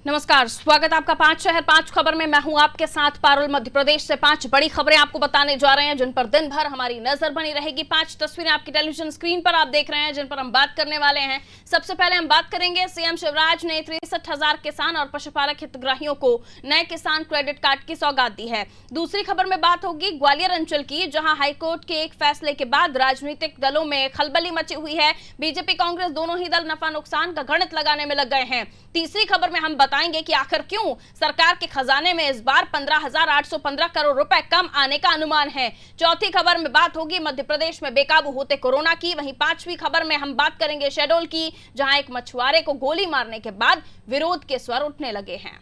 नमस्कार, स्वागत आपका 5 शहर 5 खबर में। मैं हूं आपके साथ पारुल। मध्य प्रदेश से 5 बड़ी खबरें आपको बताने जा रहे हैं जिन पर दिन भर हमारी नजर बनी रहेगी। 5 तस्वीरें आपकी टेलीविजन स्क्रीन पर आप देख रहे हैं जिन पर हम बात करने वाले हैं। सबसे पहले हम बात करेंगे, सीएम शिवराज ने 63,000 किसान और पशुपालक हितग्राहियों को नए किसान क्रेडिट कार्ड की सौगात दी है। दूसरी खबर में बात होगी ग्वालियर अंचल की, जहां हाईकोर्ट के एक फैसले के बाद राजनीतिक दलों में खलबली मची हुई है। बीजेपी कांग्रेस दोनों ही दल नफा नुकसान का गणित लगाने में लग गए हैं। तीसरी खबर में हम बताएंगे कि आखिर क्यों सरकार के खजाने में इस बार 15,815 करोड़ रुपए कम आने का अनुमान है। चौथी खबर में बात होगी मध्य प्रदेश में बेकाबू होते कोरोना की। वहीं पांचवी खबर में हम बात करेंगे शहडोल की, जहां एक मछुआरे को गोली मारने के बाद विरोध के स्वर उठने लगे हैं।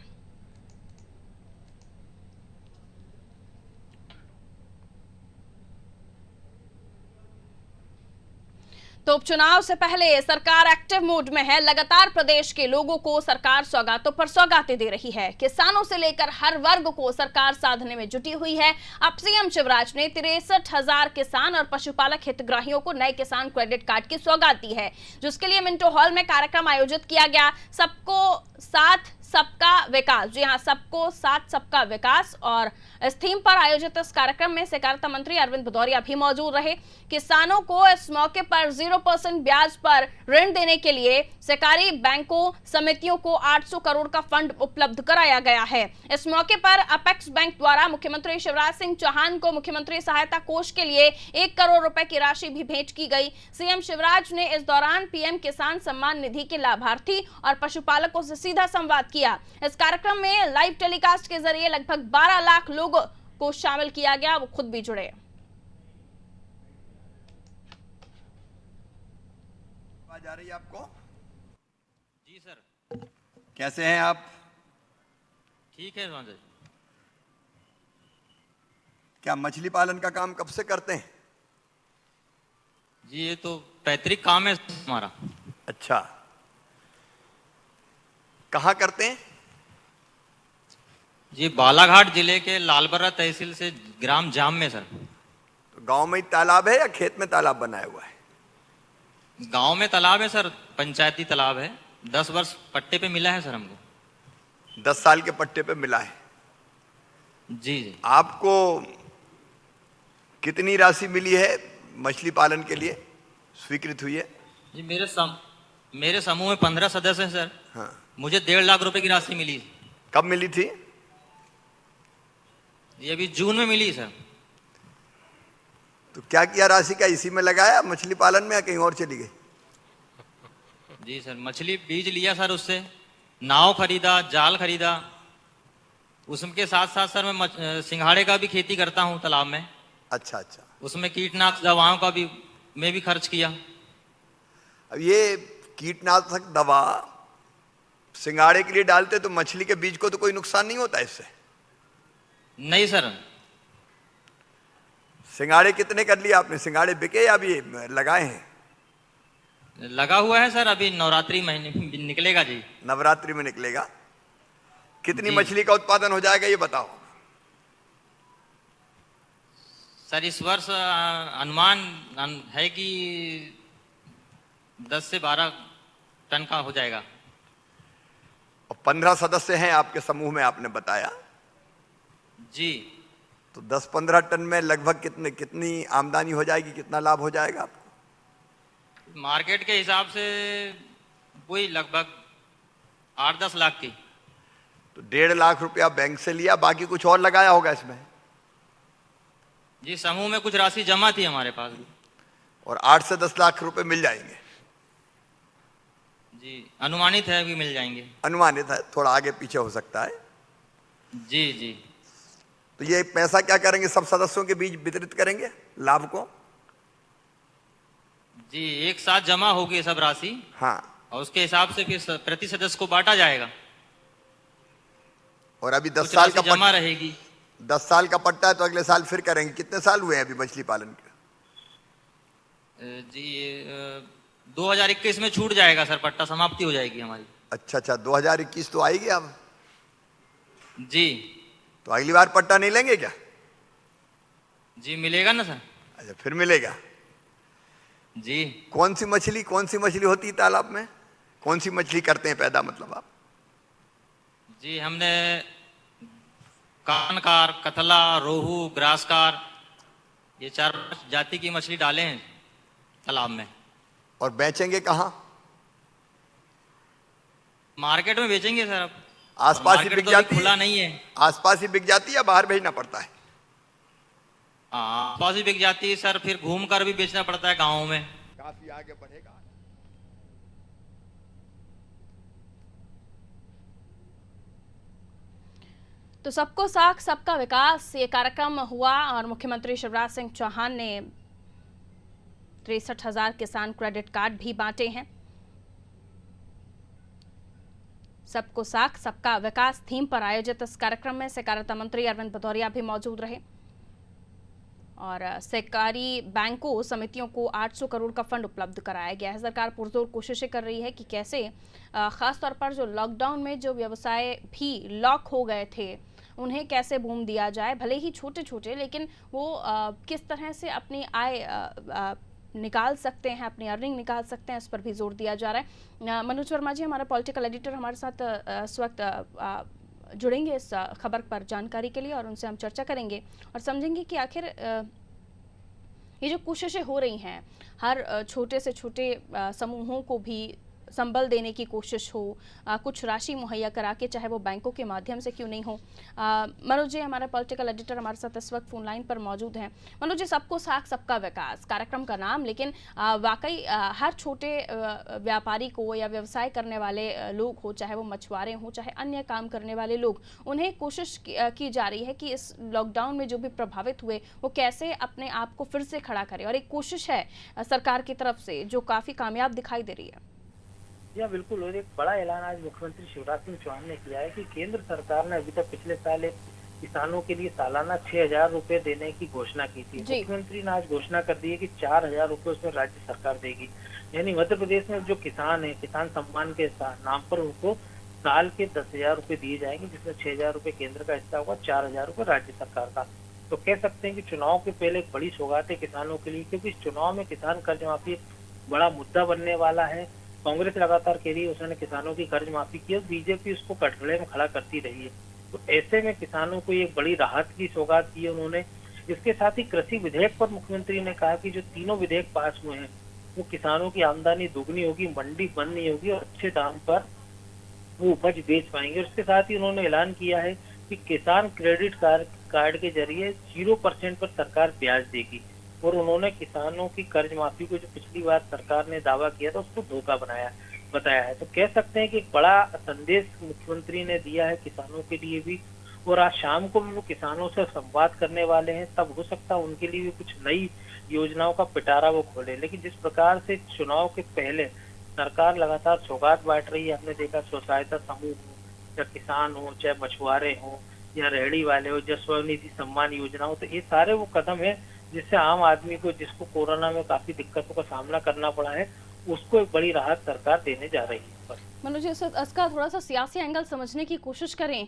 तो उपचुनाव से पहले सरकार एक्टिव मोड में है। लगातार प्रदेश के लोगों को सरकार सौगातों पर सौगातें दे रही है। किसानों से लेकर हर वर्ग को सरकार साधने में जुटी हुई है। अब सीएम शिवराज ने 63,000 किसान और पशुपालक हितग्राहियों को नए किसान क्रेडिट कार्ड की सौगात दी है, जिसके लिए मिंटो हॉल में कार्यक्रम आयोजित किया गया। सबको साथ सबका विकास, जी हां, सबको साथ सबका विकास, और इस थीम पर आयोजित इस कार्यक्रम में सहकारिता मंत्री अरविंद भदौरिया भी मौजूद रहे। किसानों को इस मौके पर 0% ब्याज पर ऋण देने के लिए सहकारी बैंकों समितियों को 800 करोड़ का फंड उपलब्ध कराया गया है। इस मौके पर अपेक्स बैंक द्वारा मुख्यमंत्री शिवराज सिंह चौहान को मुख्यमंत्री सहायता कोष के लिए 1 करोड़ रुपए की राशि भी भेंट की गई। सीएम शिवराज ने इस दौरान पीएम किसान सम्मान निधि के लाभार्थी और पशुपालकों से सीधा संवाद किया। इस कार्यक्रम में लाइव टेलीकास्ट के जरिए लगभग 12 लाख लोगों को शामिल किया गया, वो खुद भी जुड़े। आवाज आ रही है आपको? जी सर। कैसे हैं आप? ठीक है जी। क्या मछली पालन का काम कब से करते हैं? जी ये तो पैतृक काम है हमारा। अच्छा, कहाँ करते हैं? जी बालाघाट जिले के लालबर्रा तहसील से ग्राम जाम में सर। तो गांव में ही तालाब है या खेत में तालाब बनाया हुआ है? गांव में तालाब है सर, पंचायती तालाब है। 10 वर्ष पट्टे पे मिला है सर हमको। 10 साल के पट्टे पे मिला है। जी जी। आपको कितनी राशि मिली है मछली पालन के लिए, स्वीकृत हुई है? जी मेरे समूह में 15 सदस्य हैं सर। हाँ। मुझे 1.5 लाख रुपए की राशि मिली। कब मिली थी? ये अभी जून में मिली सर। तो क्या किया राशि का? इसी में लगाया मछली पालन में या कहीं और चली गई? जी सर, मछली बीज लिया सर, उससे नाव खरीदा, जाल खरीदा। उसके साथ साथ सर मैं सिंघाड़े का भी खेती करता हूँ तालाब में। अच्छा अच्छा। उसमें कीटनाशक दवाओं का भी मैं भी खर्च किया। अब ये कीटनाशक दवा सिंघाड़े के लिए डालते तो मछली के बीज को तो कोई नुकसान नहीं होता इससे? नहीं सर। सिंघाड़े कितने कर लिए आपने? सिंघाड़े बिके या अभी लगाए हैं? लगा हुआ है सर, अभी नवरात्रि महीने निकलेगा जी। नवरात्रि में निकलेगा। कितनी जी। मछली का उत्पादन हो जाएगा ये बताओ? सर इस वर्ष अनुमान है कि 10 से 12 टन का हो जाएगा। और 15 सदस्य हैं आपके समूह में, आपने बताया। जी। तो 10-15 टन में लगभग कितनी आमदनी हो जाएगी, कितना लाभ हो जाएगा आपको? मार्केट के हिसाब से वही लगभग 8-10 लाख की। तो 1.5 लाख रुपया बैंक से लिया, बाकी कुछ और लगाया होगा इसमें? जी समूह में कुछ राशि जमा थी हमारे पास भी। और 8 से 10 लाख रुपए मिल जाएंगे? जी अनुमानित है कि मिल जाएंगे। अनुमानित है, थोड़ा आगे पीछे हो सकता है। जी जी। तो ये पैसा क्या करेंगे? सब सदस्यों के बीच वितरित करेंगे लाभ को? जी एक साथ जमा होगी सब राशि। हाँ। और उसके हिसाब से फिर प्रति सदस्य को बांटा जाएगा। और अभी 10 साल का जमा रहेगी। 10 साल का पट्टा है तो अगले साल फिर करेंगे। कितने साल हुए हैं अभी मछली पालन के? जी 2021 में छूट जाएगा सर, पट्टा समाप्ति हो जाएगी हमारी। अच्छा अच्छा, 2021 तो आएगी अब। जी। तो अगली बार पट्टा नहीं लेंगे क्या? जी मिलेगा ना सर। अच्छा फिर मिलेगा। जी। कौन सी मछली होती है तालाब में? कौन सी मछली करते हैं पैदा, मतलब आप? जी हमने कानकार, कतला, रोहू, ग्रासकार ये 4-5 जाति की मछली डाले हैं तालाब में। और बेचेंगे कहाँ? मार्केट में बेचेंगे सर। अब आसपास ही मार्केट बिक तो अभी जाती खुला है? नहीं है। आसपास ही बिक जाती है या बाहर भेजना पड़ता है? हाँ पास ही बिक जाती है सर, फिर घूम कर भी बेचना पड़ता है गाँव में। काफी आगे बढ़ेगा। तो सबको साख सबका विकास ये कार्यक्रम हुआ और मुख्यमंत्री शिवराज सिंह चौहान ने 63,000 किसान क्रेडिट कार्ड भी बांटे हैं। सबको साख सबका विकास थीम पर आयोजित इस कार्यक्रम में सहकारिता मंत्री अरविंद भदौरिया भी मौजूद रहे और सहकारी बैंकों समितियों को 800 करोड़ का फंड उपलब्ध कराया गया है। सरकार पुरजोर कोशिशें कर रही है कि कैसे खासतौर पर जो लॉकडाउन में जो व्यवसाय भी लॉक हो गए थे उन्हें कैसे बूम दिया जाए, भले ही छोटे छोटे, लेकिन वो किस तरह से अपनी आय निकाल सकते हैं, अपनी अर्निंग निकाल सकते हैं, इस पर भी जोर दिया जा रहा है। मनोज वर्मा जी हमारा पॉलिटिकल एडिटर हमारे साथ इस वक्त जुड़ेंगे इस खबर पर जानकारी के लिए और उनसे हम चर्चा करेंगे और समझेंगे कि आखिर ये जो कोशिशें हो रही हैं हर छोटे से छोटे समूहों को भी संबल देने की कोशिश हो, कुछ राशि मुहैया करा के, चाहे वो बैंकों के माध्यम से क्यों नहीं हो। मनोज जी हमारा पॉलिटिकल एडिटर हमारे साथ इस वक्त फोन लाइन पर मौजूद हैं। मनोज जी, सबको साख सबका विकास कार्यक्रम का नाम, लेकिन वाकई हर छोटे व्यापारी को या व्यवसाय करने वाले लोग हो, चाहे वो मछुआरे हों, चाहे अन्य काम करने वाले लोग, उन्हें कोशिश की जा रही है कि इस लॉकडाउन में जो भी प्रभावित हुए वो कैसे अपने आप को फिर से खड़ा करें, और एक कोशिश है सरकार की तरफ से जो काफ़ी कामयाब दिखाई दे रही है। जी बिल्कुल, और एक बड़ा ऐलान आज मुख्यमंत्री शिवराज सिंह चौहान ने किया है कि केंद्र सरकार ने अभी तक पिछले साल किसानों के लिए सालाना 6,000 रुपए देने की घोषणा की थी। मुख्यमंत्री ने आज घोषणा कर दी है कि 4,000 रुपए उसमें राज्य सरकार देगी। यानी मध्य प्रदेश में जो किसान है, किसान सम्मान के नाम पर उनको साल के 10,000 रुपए दिए जाएंगे, जिसमें 6,000 रुपए केंद्र का हिस्सा होगा, 4,000 रुपए राज्य सरकार का। तो कह सकते हैं कि चुनाव के पहले एक बड़ी सौगात है किसानों के लिए, क्योंकि इस चुनाव में किसान कर्ज माफी बड़ा मुद्दा बनने वाला है। कांग्रेस लगातार कह रही है उसने किसानों की कर्ज माफी की और बीजेपी उसको कटघरे में खड़ा करती रही है। तो ऐसे में किसानों को एक बड़ी राहत की सौगात की है उन्होंने। इसके साथ ही कृषि विधेयक पर मुख्यमंत्री ने कहा कि जो तीनों विधेयक पास हुए हैं वो किसानों की आमदनी दोगुनी होगी, मंडी बंद नहीं होगी और अच्छे दाम पर वो उपज बेच पाएंगे। उसके साथ ही उन्होंने ऐलान किया है कि किसान क्रेडिट कार्ड के जरिए 0% पर सरकार ब्याज देगी, और उन्होंने किसानों की कर्ज माफी को जो पिछली बार सरकार ने दावा किया था उसको धोखा बताया है। तो कह सकते हैं कि एक बड़ा संदेश मुख्यमंत्री ने दिया है किसानों के लिए भी, और आज शाम को भी वो किसानों से संवाद करने वाले हैं। तब हो सकता है उनके लिए भी कुछ नई योजनाओं का पिटारा वो खोले। लेकिन जिस प्रकार से चुनाव के पहले सरकार लगातार सौगात बांट रही है, हमने देखा स्व सहायता समूह हो या किसान हो, चाहे मछुआरे हो या रेहड़ी वाले हो, या स्वनिधि सम्मान योजना हो, तो ये सारे वो कदम है जिससे आम आदमी को, जिसको कोरोना में काफी दिक्कतों का सामना करना पड़ा है, उसको एक बड़ी राहत सरकार देने जा रही है। मनोज, इसका थोड़ा सा सियासी एंगल समझने की कोशिश करें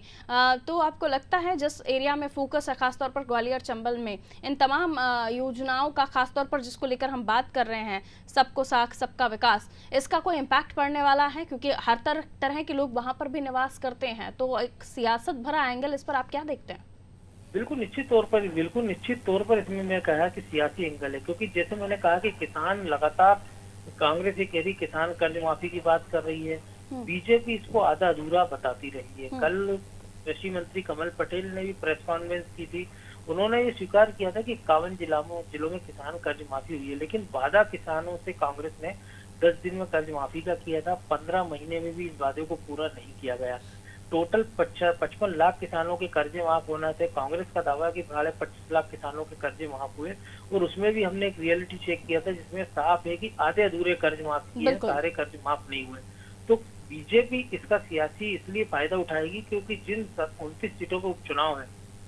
तो आपको लगता है जिस एरिया में फोकस है खासतौर पर ग्वालियर चंबल में, इन तमाम योजनाओं का खासतौर पर जिसको लेकर हम बात कर रहे हैं, सबको साख सबका विकास, इसका कोई इम्पैक्ट पड़ने वाला है? क्योंकि हर तरह के लोग वहाँ पर भी निवास करते हैं, तो एक सियासत भरा एंगल, इस पर आप क्या देखते हैं? बिल्कुल निश्चित तौर पर इसमें मैं कहा कि सियासी एंगल है, क्योंकि जैसे मैंने कहा कि किसान लगातार, कांग्रेस ये कह रही किसान कर्ज माफी की बात कर रही है, बीजेपी इसको आधा अधूरा बताती रही है। कल कृषि मंत्री कमल पटेल ने भी प्रेस कॉन्फ्रेंस की थी, उन्होंने ये स्वीकार किया था कि 51 जिलों में किसान कर्ज माफी हुई है, लेकिन वादा किसानों से कांग्रेस ने 10 दिन में कर्ज माफी का किया था, 15 महीने में भी इस वादे को पूरा नहीं किया गया। टोटल 55 लाख किसानों के कर्जे माफ होना थे। कांग्रेस का दावा कि 25 लाख किसानों के कर्जे माफ हुए, और उसमें भी हमने एक रियलिटी चेक किया था जिसमें साफ है कि आधे अधूरे कर्ज माफ किए, सारे कर्ज माफ नहीं हुए। तो बीजेपी इसका सियासी इसलिए फायदा उठाएगी क्योंकि जिन 29 सीटों के उपचुनाव है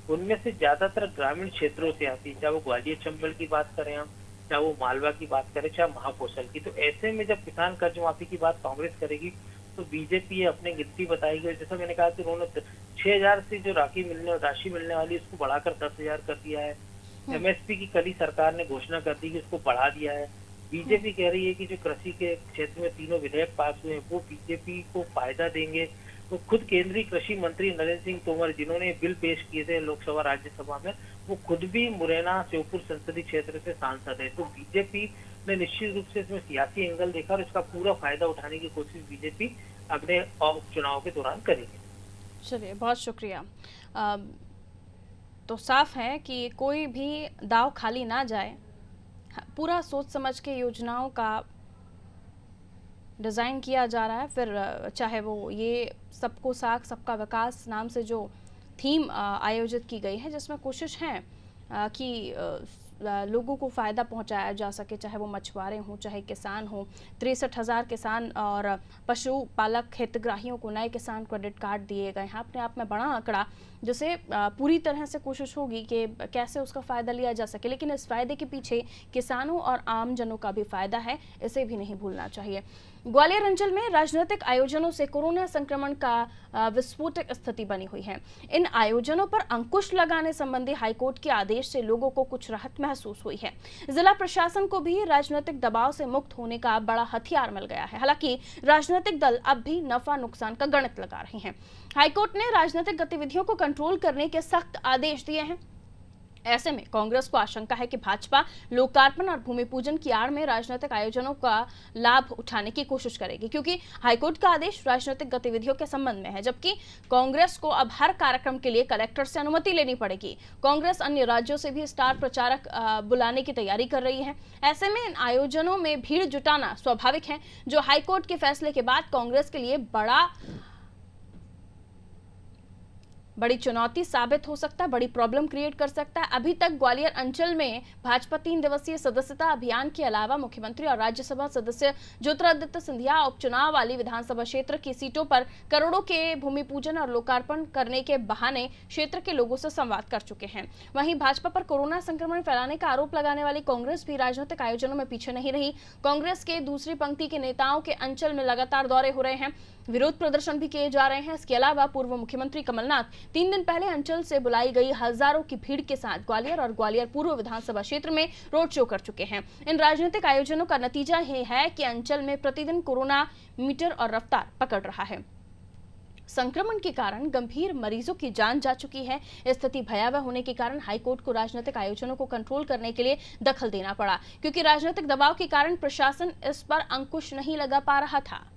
उनमें से ज्यादातर ग्रामीण क्षेत्रों से आती है, चाहे वो ग्वालियर चंबल की बात करें हम, चाहे वो मालवा की बात करें, चाहे महाकौशल की। तो ऐसे में जब किसान कर्ज माफी की बात कांग्रेस करेगी तो बीजेपी अपने गिनती बताएगी। जैसा मैंने कहा कि उन्होंने 6,000 से जो राशि मिलने वाली उसको बढ़ाकर 10,000 कर दिया है। एमएसपी की कल ही सरकार ने घोषणा कर दी कि उसको बढ़ा दिया है। बीजेपी कह रही है कि जो कृषि के क्षेत्र में तीनों विधेयक पास हुए हैं वो बीजेपी को फायदा देंगे। तो खुद केंद्रीय कृषि मंत्री नरेंद्र सिंह तोमर जिन्होंने बिल पेश किए थे लोकसभा राज्यसभा में, वो खुद भी मुरैना श्योपुर संसदीय क्षेत्र से सांसद है। तो बीजेपी ने निश्चित रूप से इसमें सियासी एंगल देखा और इसका पूरा फायदा उठाने की कोशिश बीजेपी अपने उपचुनाव के दौरान करेगी। चलिए, बहुत शुक्रिया। तो साफ है कि कोई भी दाव खाली ना जाए, पूरा सोच समझ के योजनाओं का डिज़ाइन किया जा रहा है। फिर चाहे वो ये सबको साथ सबका विकास नाम से जो थीम आयोजित की गई है, जिसमें कोशिश है कि लोगों को फ़ायदा पहुंचाया जा सके, चाहे वो मछुआरे हों, चाहे किसान हों। 63,000 किसान और पशुपालक हितग्राहियों को नए किसान क्रेडिट कार्ड दिए गए हैं। अपने आप में बड़ा आंकड़ा, जिसे पूरी तरह से कोशिश होगी कि कैसे उसका फ़ायदा लिया जा सके, लेकिन इस फ़ायदे के पीछे किसानों और आम जनों का भी फ़ायदा है, इसे भी नहीं भूलना चाहिए। ग्वालियर अंचल में राजनीतिक आयोजनों से कोरोना संक्रमण का विस्फोटक स्थिति बनी हुई है। इन आयोजनों पर अंकुश लगाने संबंधी हाईकोर्ट के आदेश से लोगों को कुछ राहत महसूस हुई है। जिला प्रशासन को भी राजनीतिक दबाव से मुक्त होने का बड़ा हथियार मिल गया है। हालांकि राजनीतिक दल अब भी नफा नुकसान का गणित लगा रहे हैं। हाईकोर्ट ने राजनीतिक गतिविधियों को कंट्रोल करने के सख्त आदेश दिए हैं। ऐसे में कांग्रेस को आशंका है कि भाजपा लोकार्पण और भूमि पूजन की आड़ में राजनीतिक आयोजनों का लाभ उठाने की कोशिश करेगी, क्योंकि हाईकोर्ट का आदेश राजनीतिक गतिविधियों के संबंध में है, जबकि कांग्रेस को अब हर कार्यक्रम के लिए कलेक्टर से अनुमति लेनी पड़ेगी। कांग्रेस अन्य राज्यों से भी स्टार प्रचारक बुलाने की तैयारी कर रही है। ऐसे में इन आयोजनों में भीड़ जुटाना स्वाभाविक है, जो हाईकोर्ट के फैसले के बाद कांग्रेस के लिए बड़ी चुनौती साबित हो सकता है, बड़ी प्रॉब्लम क्रिएट कर सकता है। अभी तक ग्वालियर अंचल में भाजपा 3 दिवसीय सदस्यता अभियान के अलावा मुख्यमंत्री और राज्यसभा सदस्य ज्योतिरादित्य सिंधिया उपचुनाव वाली विधानसभा क्षेत्र की सीटों पर करोड़ों के भूमि पूजन और लोकार्पण करने के बहाने क्षेत्र के लोगों से संवाद कर चुके हैं। वहीं भाजपा पर कोरोना संक्रमण फैलाने का आरोप लगाने वाली कांग्रेस भी राजनीतिक आयोजनों में पीछे नहीं रही। कांग्रेस के दूसरी पंक्ति के नेताओं के अंचल में लगातार दौरे हो रहे हैं, विरोध प्रदर्शन भी किए जा रहे हैं। इसके अलावा पूर्व मुख्यमंत्री कमलनाथ 3 दिन पहले अंचल से बुलाई गई हजारों की भीड़ के साथ ग्वालियर और ग्वालियर पूर्व विधानसभा क्षेत्र में रोड शो कर चुके हैं। इन राजनीतिक आयोजनों का नतीजा यह है कि अंचल में प्रतिदिन कोरोना मीटर और रफ्तार पकड़ रहा है। संक्रमण के कारण गंभीर मरीजों की जान जा चुकी है। स्थिति भयावह होने के कारण हाईकोर्ट को राजनीतिक आयोजनों को कंट्रोल करने के लिए दखल देना पड़ा, क्योंकि राजनीतिक दबाव के कारण प्रशासन इस पर अंकुश नहीं लगा पा रहा था।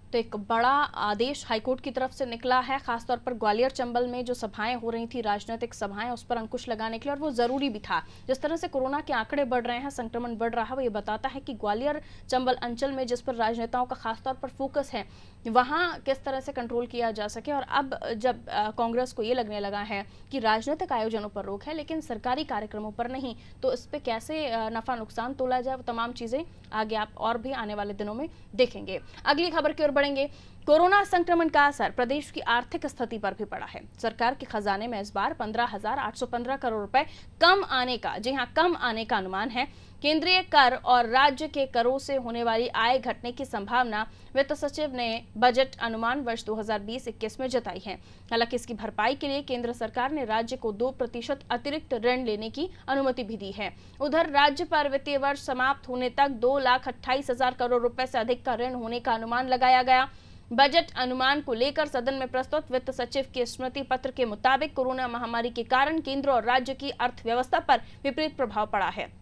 तो एक बड़ा आदेश हाईकोर्ट की तरफ से निकला है, खासतौर पर ग्वालियर चंबल में जो सभाएं हो रही थी, राजनीतिक सभाएं, उस पर अंकुश लगाने के लिए, और वो जरूरी भी था। जिस तरह से कोरोना के आंकड़े बढ़ रहे हैं, संक्रमण बढ़ रहा है, वो ये बताता है कि ग्वालियर चंबल अंचल में जिस पर राजनेताओं का खासतौर पर फोकस है, वहाँ किस तरह से कंट्रोल किया जा सके। और अब जब कांग्रेस को ये लगने लगा है कि राजनीतिक आयोजनों पर रोक है लेकिन सरकारी कार्यक्रमों पर नहीं, तो इस पर कैसे नफा नुकसान तोला जाए, वो तमाम चीजें आगे आप और भी आने वाले दिनों में देखेंगे। अगली खबर की ओर बढ़ेंगे। कोरोना संक्रमण का असर प्रदेश की आर्थिक स्थिति पर भी पड़ा है। सरकार के खजाने में इस बार 15,815 करोड़ रुपए कम आने का, जी हां, कम आने का अनुमान है। केंद्रीय कर और राज्य के करों से होने वाली आय घटने की संभावना वित्त सचिव ने बजट अनुमान वर्ष 2020-21 में जताई है। हालांकि इसकी भरपाई के लिए केंद्र सरकार ने राज्य को 2% अतिरिक्त ऋण लेने की अनुमति भी दी है। उधर राज्य पर वित्तीय वर्ष समाप्त होने तक 2,28,000 करोड़ रुपए से अधिक का ऋण होने का अनुमान लगाया गया। बजट अनुमान को लेकर सदन में प्रस्तुत वित्त सचिव के स्मृति पत्र के मुताबिक कोरोना महामारी के कारण केंद्र और राज्य की अर्थव्यवस्था पर विपरीत प्रभाव पड़ा है।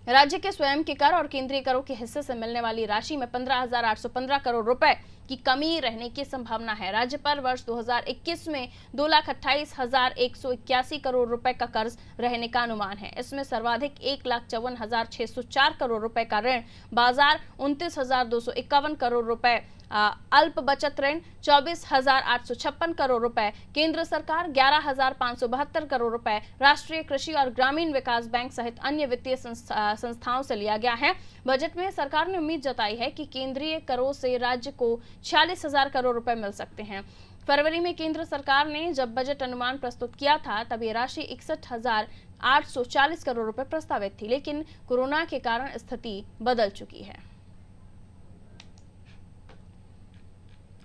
राज्य के स्वयं के कर और केंद्रीय करों के हिस्से से मिलने वाली राशि में 15,815 करोड़ रुपए की कमी रहने की संभावना है। राज्य पर वर्ष 2021 में 2,28,181 करोड़ रुपए का कर्ज रहने का अनुमान है। इसमें सर्वाधिक 1,54,604 करोड़ रुपए का ऋण बाजार, 29,251 करोड़ रुपए अल्प बचत ऋण, 24,856 करोड़ रुपए केंद्र सरकार, 11,572 करोड़ रुपए राष्ट्रीय कृषि और ग्रामीण विकास बैंक सहित अन्य वित्तीय संस्थाओं से लिया गया है। बजट में सरकार ने उम्मीद जताई है कि केंद्रीय करों से राज्य को 46,000 करोड़ रुपए मिल सकते हैं। फरवरी में केंद्र सरकार ने जब बजट अनुमान प्रस्तुत किया था तब ये राशि 61,840 करोड़ रुपए प्रस्तावित थी, लेकिन कोरोना के कारण स्थिति बदल चुकी है।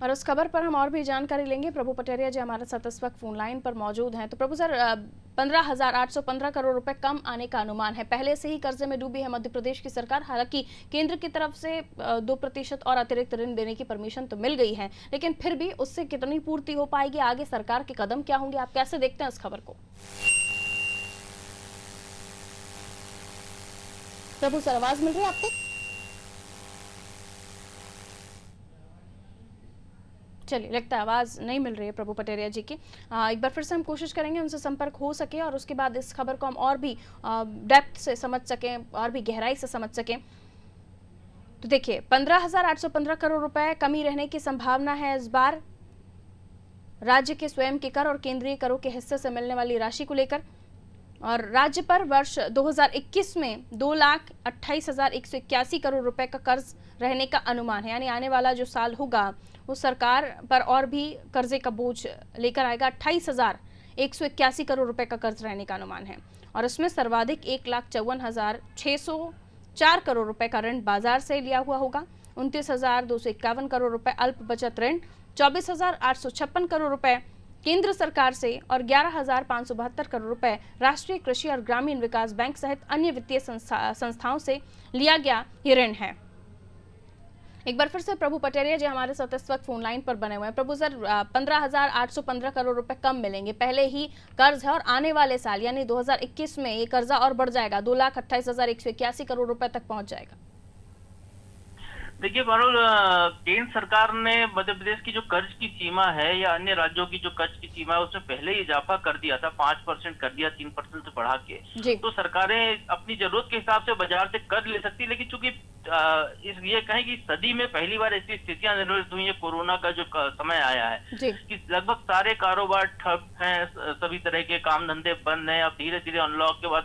और उस खबर पर हम और भी जानकारी लेंगे। प्रभु पटेरिया जी हमारे साथ इस वक्त फोन लाइन पर मौजूद हैं। तो प्रभु सर, 15,815 करोड़ रुपए कम आने का अनुमान है। पहले से ही कर्जे में डूबी है मध्य प्रदेश की सरकार। हालांकि केंद्र की तरफ से 2% और अतिरिक्त ऋण देने की परमिशन तो मिल गई है, लेकिन फिर भी उससे कितनी पूर्ति हो पाएगी, आगे सरकार के कदम क्या होंगे, आप कैसे देखते हैं इस खबर को? प्रभु सर, आवाज मिल रही है आपको? चलिए, लगता है आवाज नहीं मिल रही है प्रभु पटेरिया जी की। एक बार फिर से हम कोशिश करेंगे उनसे संपर्क हो सके और उसके बाद इस खबर को हम और भी डेप्थ से समझ सकें और भी गहराई से समझ सकें। तो देखिए, 15,815 करोड़ रुपए कमी रहने की संभावना है इस बार राज्य के स्वयं के कर और केंद्रीय करों के हिस्से से मिलने वाली राशि को लेकर। और राज्य पर वर्ष 2021 में 2,28,181 करोड़ रुपए का कर्ज रहने का अनुमान है। यानी आने वाला जो साल होगा वो सरकार पर और भी कर्जे का बोझ लेकर आएगा। 28,181 करोड़ रुपए का कर्ज रहने का अनुमान है और इसमें सर्वाधिक 1,54,604 करोड़ रुपए का ऋण बाजार से लिया हुआ होगा। 29,251 करोड़ रुपए अल्प बचत ऋण, 24,856 करोड़ रुपए केंद्र सरकार से और 11,572 करोड़ रुपए राष्ट्रीय कृषि और ग्रामीण विकास बैंक सहित अन्य वित्तीय संस्थाओं से लिया गया ये ऋण है। एक बार फिर से प्रभु पटेरिया जी हमारे साथ इस वक्त फोन लाइन पर बने हुए हैं। प्रभु सर, 15,815 करोड़ रुपए कम मिलेंगे, पहले ही कर्ज है और आने वाले साल यानी 2021 में ये कर्जा और बढ़ जाएगा, 2,28,181 करोड़ रुपए तक पहुंच जाएगा। देखिए पारुल, केंद्र सरकार ने मध्य प्रदेश की जो कर्ज की सीमा है या अन्य राज्यों की जो कर्ज की सीमा है उसमें पहले ही इजाफा कर दिया था, 5% कर दिया, 3% से बढ़ा के। तो सरकारें अपनी जरूरत के हिसाब से बाजार से कर्ज ले सकती, लेकिन चूंकि ये कहें कि सदी में पहली बार ऐसी स्थितियां निर्मित हुई है, कोरोना का जो समय आया है कि लगभग सारे कारोबार ठप हैं, सभी तरह के काम धंधे बंद हैं। अब धीरे धीरे अनलॉक के बाद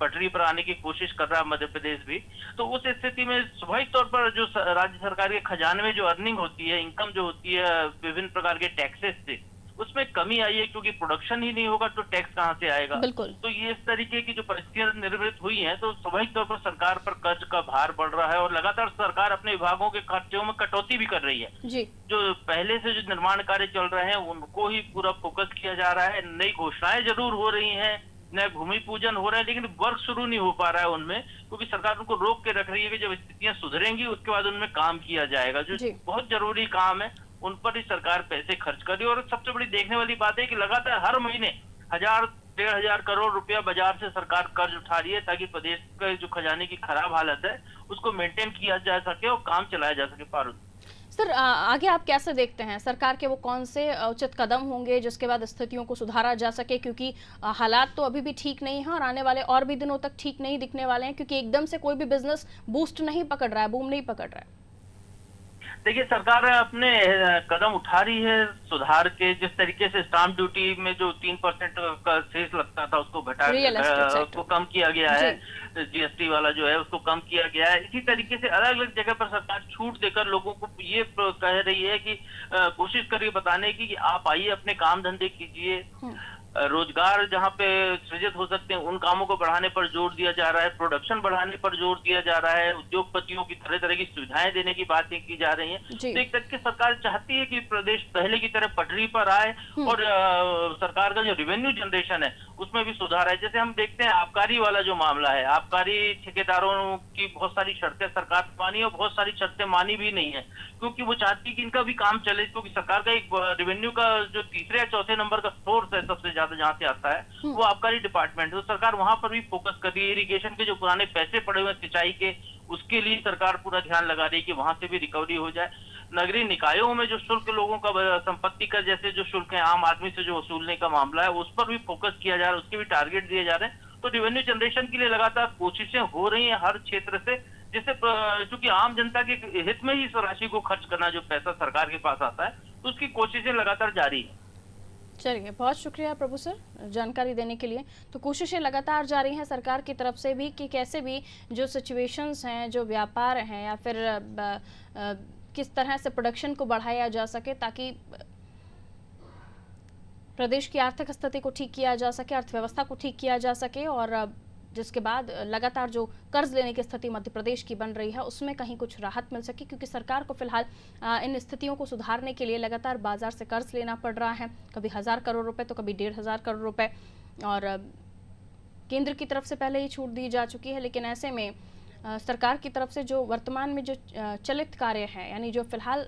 पटरी पर आने की कोशिश कर रहा है मध्य प्रदेश भी। तो उस स्थिति में स्वाभाविक तौर पर जो राज्य सरकार के खजाने में जो अर्निंग होती है, इनकम जो होती है विभिन्न प्रकार के टैक्सेस से, उसमें कमी आई है, क्योंकि प्रोडक्शन ही नहीं होगा तो टैक्स कहां से आएगा। तो ये इस तरीके की जो परिस्थितियां निर्मित हुई हैं, तो स्वाभाविक तौर पर सरकार पर कर्ज का भार बढ़ रहा है और लगातार सरकार अपने विभागों के खर्चों में कटौती भी कर रही है। जो पहले से जो निर्माण कार्य चल रहे हैं उनको ही पूरा फोकस किया जा रहा है। नई घोषणाएं जरूर हो रही है, नए भूमि पूजन हो रहा है, लेकिन वर्क शुरू नहीं हो पा रहा है उनमें, क्योंकि सरकार उनको रोक के रख रही है कि जब स्थितियां सुधरेंगी उसके बाद उनमें काम किया जाएगा। जो बहुत जरूरी काम है उन पर ही सरकार पैसे खर्च कर रही है। और सबसे बड़ी देखने वाली बात है कि लगातार हर महीने 1,000-1,500 करोड़ रुपया बाजार से सरकार कर्ज उठा रही है, ताकि प्रदेश के जो खजाने की खराब हालत है उसको मेंटेन किया जा सके और काम चलाया जा सके। पारुल सर, आगे आप कैसे देखते हैं सरकार के वो कौन से उचित कदम होंगे जिसके बाद स्थितियों को सुधारा जा सके, क्योंकि हालात तो अभी भी ठीक नहीं है और आने वाले और भी दिनों तक ठीक नहीं दिखने वाले हैं, क्योंकि एकदम से कोई भी बिजनेस बूस्ट नहीं पकड़ रहा है, बूम नहीं पकड़ रहा है। देखिए, सरकार अपने कदम उठा रही है सुधार के। जिस तरीके से स्टाम्प ड्यूटी में जो 3% का सेस लगता था उसको घटा उसको कम किया गया है, जीएसटी वाला जो है उसको कम किया गया है। इसी तरीके से अलग अलग जगह पर सरकार छूट देकर लोगों को ये कह रही है कि कोशिश करिए बताने की कि आप आइए, अपने काम धंधे कीजिए, रोजगार जहां पे सृजित हो सकते हैं उन कामों को बढ़ाने पर जोर दिया जा रहा है, प्रोडक्शन बढ़ाने पर जोर दिया जा रहा है, उद्योगपतियों की तरह तरह की सुविधाएं देने की बातें की जा रही हैं। तो एक तरह की सरकार चाहती है कि प्रदेश पहले की तरह पटरी पर आए और सरकार का जो रेवेन्यू जनरेशन है उसमें भी सुधार है। जैसे हम देखते हैं आबकारी वाला जो मामला है, आबकारी ठेकेदारों की बहुत सारी शर्तें सरकार मानी और बहुत सारी शर्तें मानी भी नहीं है, क्योंकि वो चाहती है कि इनका भी काम चले, क्योंकि सरकार का एक रेवेन्यू का जो तीसरे या चौथे नंबर का सोर्स है सबसे ज्यादा जहां से आता है वो आबकारी डिपार्टमेंट है। तो सरकार वहां पर भी फोकस कर रही है। इरिगेशन के जो पुराने पैसे पड़े हुए सिंचाई के, उसके लिए सरकार पूरा ध्यान लगा रही है कि वहां से भी रिकवरी हो जाए। नगरीय निकायों में जो शुल्क लोगों का संपत्ति कर जैसे जो शुल्क है आम आदमी से जो वसूलने का मामला है उस पर भी फोकस किया जा रहा है, उसके भी टारगेट दिए जा रहे हैं। तो रेवेन्यू जनरेशन के लिए लगातार कोशिशें हो रही हैं हर क्षेत्र से, जिससे चूंकि आम जनता के हित में ही इस राशि को खर्च करना, जो पैसा सरकार के पास आता है, तो उसकी कोशिशें लगातार जारी है। चलिए, बहुत शुक्रिया प्रभु सर जानकारी देने के लिए। तो कोशिशें लगातार जारी हैं सरकार की तरफ से भी कि कैसे भी जो सिचुएशंस हैं, जो व्यापार हैं या फिर किस तरह से प्रोडक्शन को बढ़ाया जा सके ताकि प्रदेश की आर्थिक स्थिति को ठीक किया जा सके, अर्थव्यवस्था को ठीक किया जा सके और जिसके बाद लगातार जो कर्ज लेने की स्थिति मध्य प्रदेश की बन रही है उसमें कहीं कुछ राहत मिल सके, क्योंकि सरकार को फिलहाल इन स्थितियों को सुधारने के लिए लगातार बाजार से कर्ज लेना पड़ रहा है, कभी 1000 करोड़ रुपए तो कभी 1500 करोड़ रुपए, और केंद्र की तरफ से पहले ही छूट दी जा चुकी है। लेकिन ऐसे में सरकार की तरफ से जो वर्तमान में जो चलित कार्य है, यानी जो फिलहाल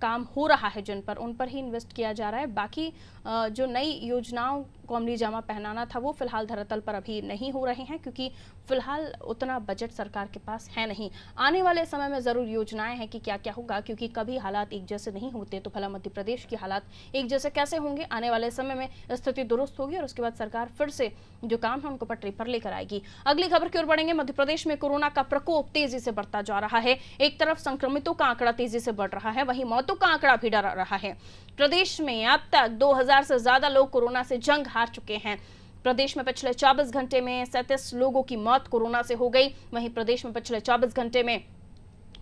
काम हो रहा है जिन पर, उन पर ही इन्वेस्ट किया जा रहा है। बाकी जो नई योजनाओं को अमली जामा पहनाना था वो फिलहाल धरातल पर अभी नहीं हो रहे हैं, क्योंकि फिलहाल उतना बजट सरकार के पास है नहीं। आने वाले समय में जरूर योजनाएं हैं कि क्या क्या होगा, क्योंकि कभी हालात एक जैसे नहीं होते, तो भला मध्य प्रदेश के हालात एक जैसे कैसे होंगे। आने वाले समय में स्थिति दुरुस्त होगी और उसके बाद सरकार फिर से जो काम है उनको पटरी पर लेकर आएगी। अगली खबर की ओर बढ़ेंगे। मध्य प्रदेश में कोरोना का प्रकोप तेजी से बढ़ता जा रहा है। एक तरफ संक्रमितों का आंकड़ा तेजी से बढ़ रहा है, वहीं मौतों का आंकड़ा भी डरा रहा है। प्रदेश में अब तक 2000 से ज्यादा लोग कोरोना से जंग हार चुके हैं। प्रदेश में पिछले 24 घंटे में 37 लोगों की मौत कोरोना से हो गई। वहीं प्रदेश में पिछले 24 घंटे में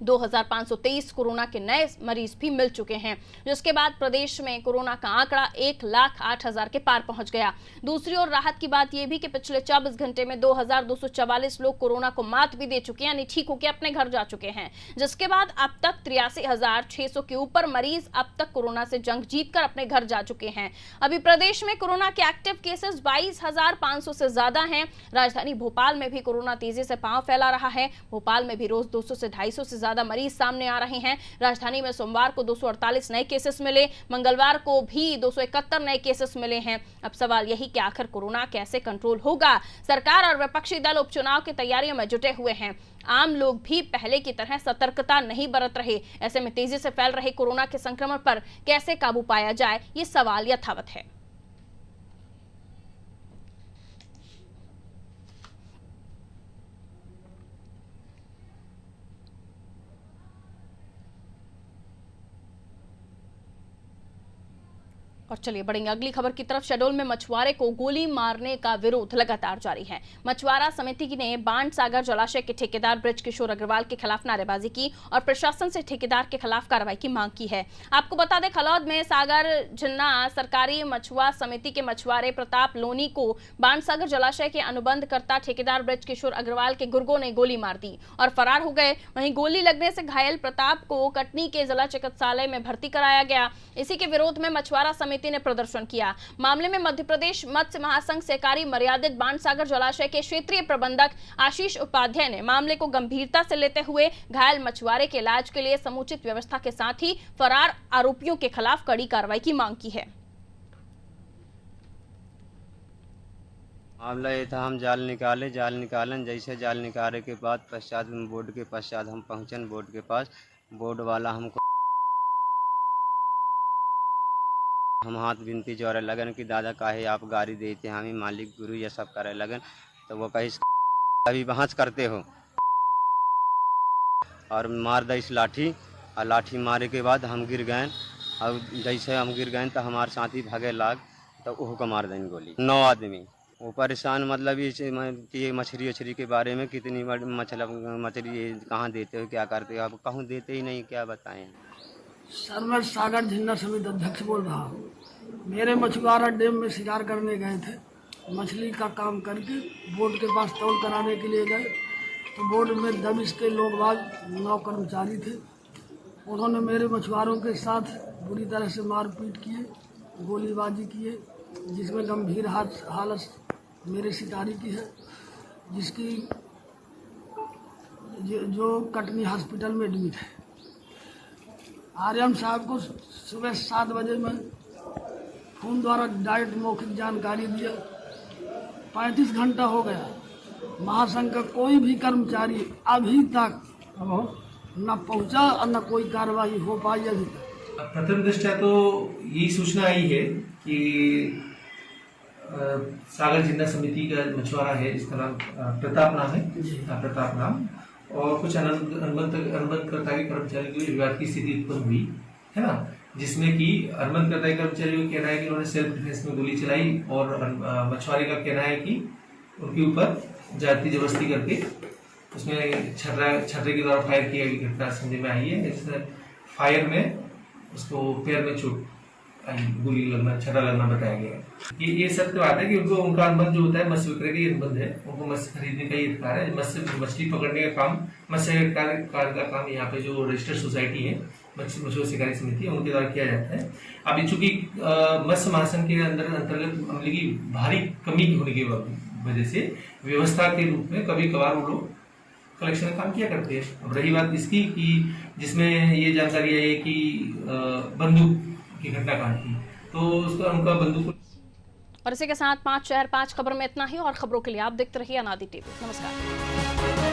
2523 कोरोना के नए मरीज भी मिल चुके हैं, जिसके बाद प्रदेश में कोरोना का आंकड़ा 1,08,000 के पार पहुंच गया। दूसरी ओर राहत की बात यह भी कि पिछले 24 घंटे में 2244 लोग कोरोना को मात भी दे चुके हैं, यानी ठीक होकर अपने घर जा चुके हैं, जिसके बाद अब तक 83,600 के ऊपर मरीज अब तक कोरोना से जंग जीतकर अपने घर जा चुके हैं। अभी प्रदेश में कोरोना के एक्टिव केसेस 22,500 से ज्यादा हैं। राजधानी भोपाल में भी कोरोना तेजी से पांव फैला रहा है। भोपाल में भी रोज 200 से 250 से ज्यादा मरीज सामने आ रहे हैं। राजधानी में सोमवार को 248 नए केसेस मिले, मंगलवार को भी 271 नए केसेस मिले हैं। अब सवाल यही कि आखिर कोरोना कैसे कंट्रोल होगा। सरकार और विपक्षी दल उपचुनाव की तैयारियों में जुटे हुए हैं। आम लोग भी पहले की तरह सतर्कता नहीं बरत रहे। ऐसे में तेजी से फैल रहे कोरोना के संक्रमण पर कैसे काबू पाया जाए, ये सवाल यथावत है। और चलिए बढ़ेंगे अगली खबर की तरफ। शहडोल में मछुआरे को गोली मारने का विरोध लगातार जारी है। मछुआरा समिति ने बाण सागर जलाशय के ठेकेदार ब्रज किशोर अग्रवाल के खिलाफ नारेबाजी की और प्रशासन से ठेकेदार के खिलाफ कार्रवाई की मांग की है। आपको बता दें, खलौद में सागर झन्ना सरकारी मछुआ समिति के मछुआरे प्रताप लोनी को बाण सागर जलाशय के अनुबंधकर्ता ठेकेदार ब्रज किशोर अग्रवाल के गुर्गों ने गोली मार दी और फरार हो गए। वहीं गोली लगने से घायल प्रताप को कटनी के जिला चिकित्सालय में भर्ती कराया गया। इसी के विरोध में मछुआरा समिति ने प्रदर्शन किया। मामले में मध्य प्रदेश मत्स्य महासंघ सहकारी मर्यादित बाण सागर जलाशय के क्षेत्रीय प्रबंधक आशीष उपाध्याय ने मामले को गंभीरता से लेते हुए घायल मछुआरे के इलाज के लिए समुचित व्यवस्था के साथ ही फरार आरोपियों के खिलाफ कड़ी कार्रवाई की मांग की है। मामला ये था, हम जाल निकालन जैसे जाल निकाले के बाद बोर्ड के पश्चात हम पहुंचन बोर्ड के पास। बोर्ड वाला हमको हम हाथ बिनती जोड़े लगन कि दादा काहे आप गाड़ी देते, हमें मालिक गुरु ये सब करे लगन। तो वो कही अभी बहस करते हो और मार दी इस लाठी। और लाठी मारे के बाद हम गिर गए और जैसे हम गिर गए तो हमारे साथी भागे लाग तो वो को मार दें गोली। 9 आदमी वो परेशान, मतलब ये मछली उछली के बारे में कितनी मछली कहाँ देते हो, क्या करते हो, अब कहूँ देते ही नहीं, क्या बताएं। सर मैं सागर झन्ना समिति अध्यक्ष बोल रहा हूँ। मेरे मछुआरा डैम में शिकार करने गए थे, मछली का काम करके बोर्ड के पास तौल कराने के लिए गए तो बोर्ड में दबिश के लोग बाग 9 कर्मचारी थे। उन्होंने मेरे मछुआरों के साथ बुरी तरह से मारपीट किए, गोलीबाजी किए, जिसमें गंभीर हालत मेरे शिकारी की है, जिसकी जो कटनी हॉस्पिटल में एडमिट है। आर्यम साहब को सुबह 7 बजे में फोन द्वारा डायरेक्ट मौखिक जानकारी दिया। 35 घंटा हो गया, महासंघ का कोई भी कर्मचारी अभी तक न पहुंचा और न कोई कार्रवाई हो पाई अभी तक। प्रथम दृष्टया तो यही सूचना आई है कि सागर जिन्ना समिति का मछुआरा है, जिसका नाम प्रताप नाम है, प्रताप नाम, और कुछ अनुबंधकर्ता के कर्मचारियों की विवाद की स्थिति उत्पन्न हुई है ना, जिसमें कि अनुबंधकर्ता के कर्मचारियों का कहना है कि उन्होंने सेल्फ डिफेंस में गोली चलाई और मछुआरे का कहना है कि उनके ऊपर जाति जबरदस्ती करके उसमें छर्रे के द्वारा फायर किया गई घटना समझ में आई है, जिसमें फायर में उसको पैर में चोट गोली लगना, छर्रा लगना बताया गया है। ये सत्य बात है कि उनको उनका अनुबंध जो होता है मत्स्य विक्रय का अनुबंध है, उनको मत्स्य खरीदने का ही अधिकार है। मछली पकड़ने का काम, मत्स्य कार्य का काम यहाँ पे जो रजिस्टर्ड सोसाइटी है, मछुआरा सहकारी समिति है, उनके द्वारा किया जाता है। अब चूंकि मत्स्य महासंघ के अंतर्गत अमले की भारी कमी होने की वजह से व्यवस्था के रूप में कभी कभार वो लोग कलेक्शन का काम किया करते हैं। अब रही बात इसकी कि जिसमें ये जानकारी है कि बंदूक की घटना कांड थी, तो उसका उनका बंदूक। और इसी के साथ 5 शहर 5 खबर में इतना ही। और खबरों के लिए आप देखते रहिए अनादि टीवी। नमस्कार।